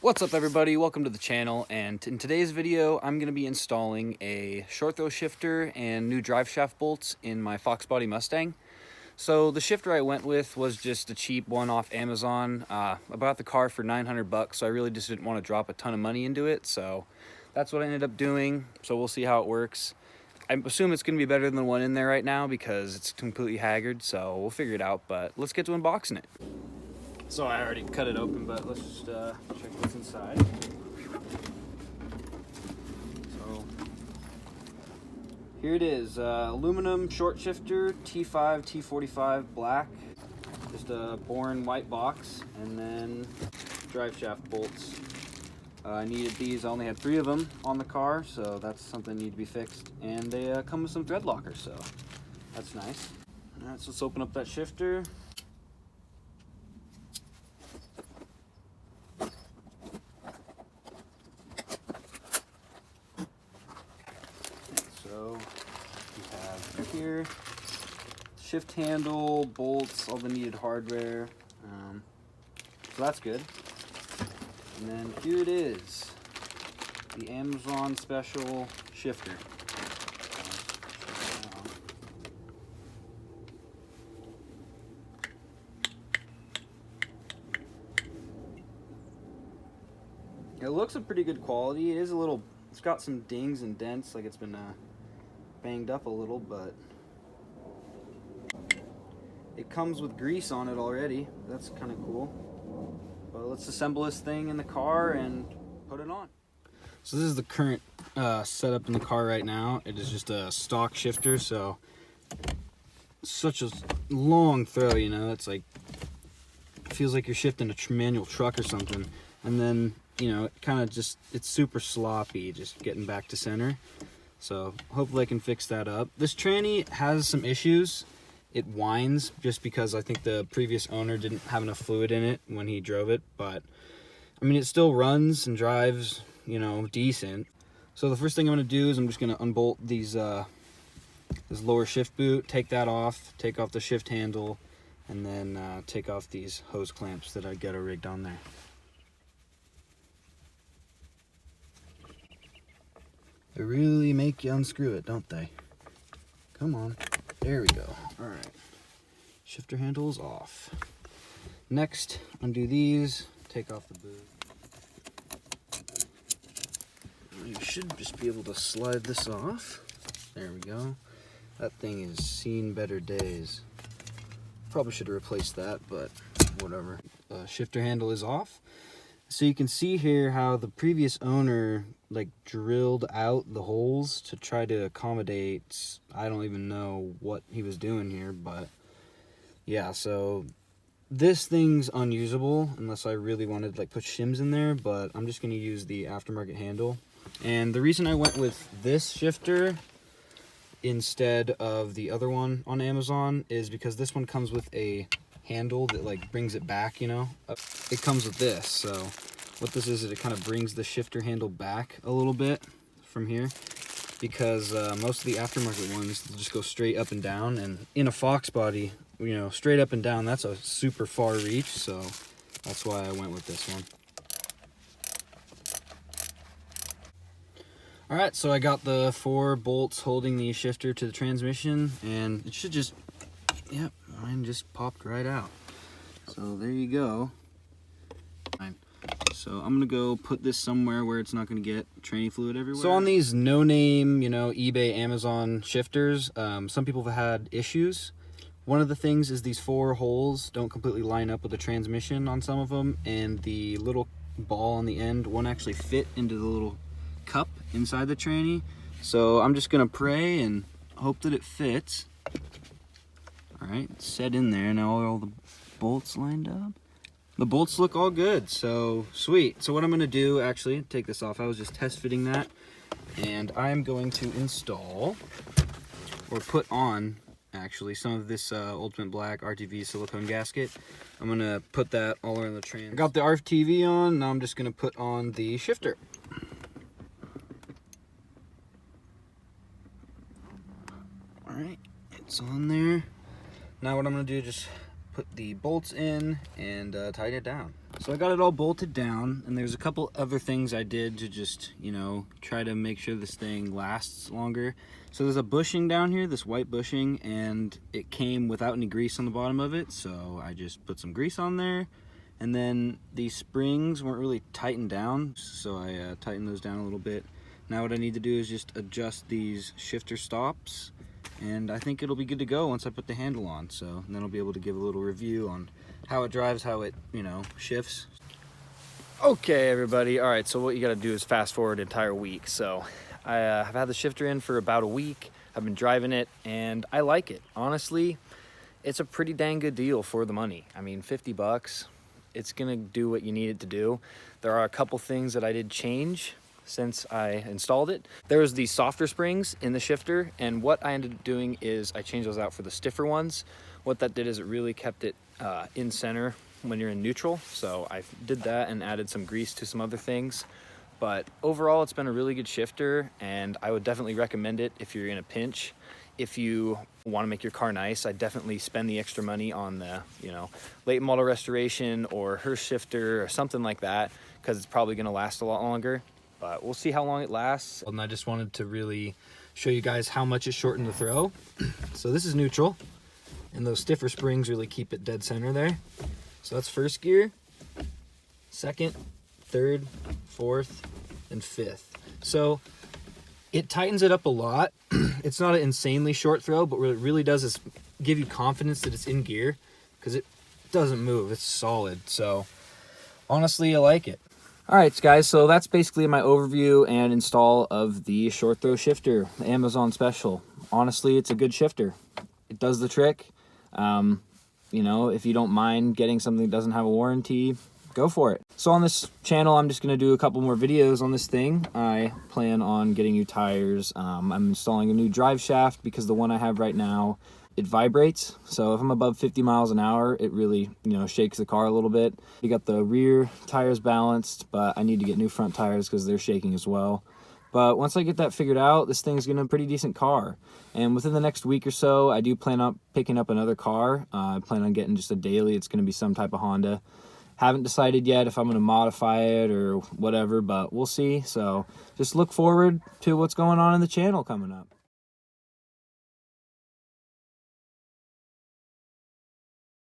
What's up everybody, welcome to the channel, and in today's video I'm going to be installing a short throw shifter and new drive shaft bolts in my Foxbody Mustang. So the shifter I went with was just a cheap one off Amazon. I bought the car for 900 bucks, so I really just didn't want to drop a ton of money into it, so that's what I ended up doing. So we'll see how it works. I assume it's going to be better than the one in there right now because it's completely haggard, so we'll figure it out, but let's get to unboxing it. So I already cut it open, but let's just check what's inside. So here it is, aluminum short shifter, T5, T45 black, just a boring white box, and then drive shaft bolts. I needed these, I only had 3 of them on the car, so that's something that need to be fixed. And they come with some thread lockers, so that's nice. Alright, so let's open up that shifter. So we have here shift handle, bolts, all the needed hardware. So that's good. And then here it is, the Amazon special shifter. It looks of pretty good quality. It is a little, it's got some dings and dents, like it's been banged up a little, but it comes with grease on it already. That's kind of cool. But let's assemble this thing in the car and put it on. So this is the current setup in the car right now. It is just a stock shifter, so such a long throw, you know, it's like, it feels like you're shifting a manual truck or something. And then, you know, it kind of just, it's super sloppy just getting back to center. So hopefully I can fix that up. This tranny has some issues. It whines just because I think the previous owner didn't have enough fluid in it when he drove it, but I mean, it still runs and drives, you know, decent. So the first thing I'm going to do is I'm just going to unbolt these this lower shift boot, take that off, take off the shift handle, and then take off these hose clamps that I got rigged on there. They really make you unscrew it, don't they? Come on. There we go. Alright. Shifter handle is off. Next, undo these, take off the boot. You should just be able to slide this off. There we go. That thing has seen better days. Probably should have replaced that, but whatever. Shifter handle is off. So you can see here how the previous owner like drilled out the holes to try to accommodate, I don't even know what he was doing here, but yeah, so this thing's unusable unless I really wanted to like put shims in there, but I'm just going to use the aftermarket handle. And the reason I went with this shifter instead of the other one on Amazon is because this one comes with a handle that like brings it back, you know. It comes with this, so what this is it kind of brings the shifter handle back a little bit from here, because most of the aftermarket ones just go straight up and down, and in a Foxbody, you know, straight up and down, that's a super far reach, so that's why I went with this one. Alright, so I got the 4 bolts holding the shifter to the transmission, and it should just, yep, mine just popped right out. So there you go. So I'm gonna go put this somewhere where it's not gonna get tranny fluid everywhere. So on these no-name, you know, eBay, Amazon shifters, some people have had issues. One of the things is these 4 holes don't completely line up with the transmission on some of them, and the little ball on the end won't actually fit into the little cup inside the tranny. So I'm just gonna pray and hope that it fits. All right, it's set in there. Now all the bolts lined up. The bolts look all good, so sweet. So what I'm gonna do, actually, take this off. I was just test fitting that. And I'm going to install, or put on, actually, some of this Ultimate Black RTV silicone gasket. I'm gonna put that all around the trans. I got the RTV on, now I'm just gonna put on the shifter. All right, it's on there. Now what I'm gonna do is just put the bolts in and tighten it down. So I got it all bolted down, and there's a couple other things I did to just, you know, try to make sure this thing lasts longer. So there's a bushing down here, this white bushing, and it came without any grease on the bottom of it, so I just put some grease on there. And then these springs weren't really tightened down, so I tightened those down a little bit. Now what I need to do is just adjust these shifter stops, and I think it'll be good to go once I put the handle on. So then I'll be able to give a little review on how it drives, how it, you know, shifts. Okay, everybody. All right, so what you got to do is fast forward an entire week. So I've had the shifter in for about a week. I've been driving it, and I like it. Honestly, it's a pretty dang good deal for the money. I mean, 50 bucks, it's gonna do what you need it to do. There are a couple things that I did change since I installed it. There was these softer springs in the shifter, and what I ended up doing is I changed those out for the stiffer ones. What that did is it really kept it in center when you're in neutral. So I did that and added some grease to some other things. But overall, it's been a really good shifter, and I would definitely recommend it if you're in a pinch. If you want to make your car nice, I definitely spend the extra money on the, you know, late model restoration or Hurst shifter or something like that, because it's probably going to last a lot longer. But we'll see how long it lasts. And I just wanted to really show you guys how much it shortened the throw. So this is neutral, and those stiffer springs really keep it dead center there. So that's first gear, second, third, fourth, and fifth. So it tightens it up a lot. It's not an insanely short throw, but what it really does is give you confidence that it's in gear, because it doesn't move. It's solid. So honestly, I like it. All right, guys, so that's basically my overview and install of the short throw shifter, the Amazon special. Honestly, it's a good shifter. It does the trick. You know, if you don't mind getting something that doesn't have a warranty, go for it. So on this channel, I'm just going to do a couple more videos on this thing. I plan on getting new tires. I'm installing a new drive shaft because the one I have right now, it vibrates. So if I'm above 50 miles an hour, it really, you know, shakes the car a little bit. You got the rear tires balanced, but I need to get new front tires because they're shaking as well. But once I get that figured out, this thing's gonna be a pretty decent car. And within the next week or so, I do plan on picking up another car. I plan on getting just a daily. It's gonna be some type of Honda. Haven't decided yet if I'm gonna modify it or whatever, but we'll see. So just look forward to what's going on in the channel coming up.